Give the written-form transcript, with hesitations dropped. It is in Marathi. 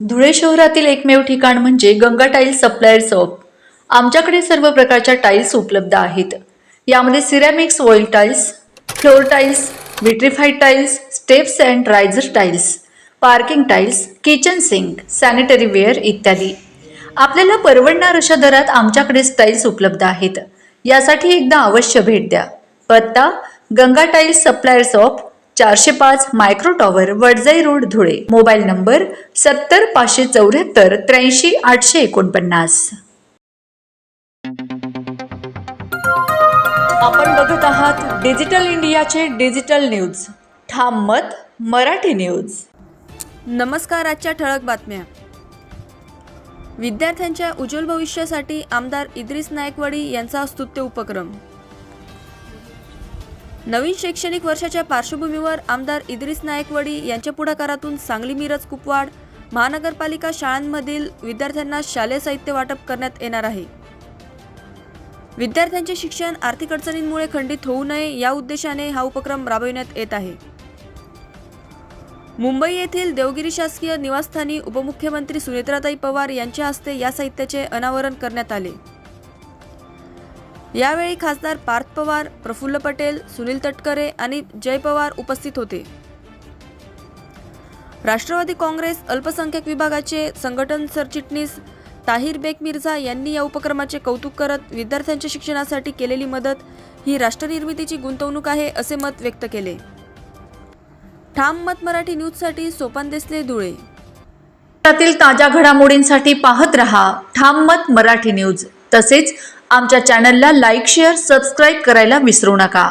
धुळे शहरातील एकमेव ठिकाण म्हणजे गंगा टाइल्स सप्लायर शॉप। आमच्याकडे सर्व प्रकारच्या टाइल्स उपलब्ध आहेत। यामध्ये ceramics wall tiles, floor tiles, vitrified tiles, steps and riser tiles, parking tiles, kitchen sink, sanitary ware इत्यादी। आपल्याला परवडणार अशा दरात आमच्याकडे टाइल्स उपलब्ध आहेत। यासाठी एकदा अवश्य भेट द्या। पत्ता Ganga tiles supplier shop, 405 micro tower, Wadjai road, Dhule. Mobile number 70 574 83 849। आपण बघत आहात डिजिटल इंडियाचे डिजिटल न्यूज। ठाम मत मराठी न्यूज। नमस्कार। आजच्या ठळक बातम्या। विद्यार्थ्यांच्या उज्ज्वल भविष्यासाठी आमदार इद्रिस नायकवडी यांचा स्तुत्य उपक्रम। नवीन शैक्षणिक वर्षाच्या पार्श्वभूमीवर आमदार इद्रिस नायकवडी यांच्या पुढाकारातून सांगली, मिरज, कुपवाड महानगरपालिका शाळांमधील विद्यार्थ्यांना शालेय साहित्य वाटप करण्यात येणार आहे। विद्यार्थ्यांचे शिक्षण आर्थिक अडचणींमुळे खंडित होऊ नये या उद्देशाने हा उपक्रम राबविण्यात येत आहे। मुंबई येथील देवगिरी शासकीय निवासस्थानी उपमुख्यमंत्री सुनेत्राताई पवार यांच्या हस्ते या साहित्याचे अनावरण करण्यात आले। यावेळी खासदार पार्थ पवार, प्रफुल्ल पटेल, सुनील तटकरे आणि जय पवार उपस्थित होते। राष्ट्रवादी काँग्रेस अल्पसंख्याक विभागाचे संघटन सरचिटणीस ताहिर बेग मिर्झा यांनी या उपक्रमाचे कौतुक करत विद्यार्थ्यांच्या शिक्षणासाठी केलेली मदत ही राष्ट्रनिर्मितीची गुंतवणूक आहे असे मत व्यक्त केले। ठाम मत मराठी न्यूजसाठी सोपान देसले, धुळे। त्यातील ताज्या घडामोडींसाठी पाहत रहा ठाम मत मराठी न्यूज। तसेच आमच्या चॅनलला लाईक, शेअर, सबस्क्राईब करायला विसरू नका।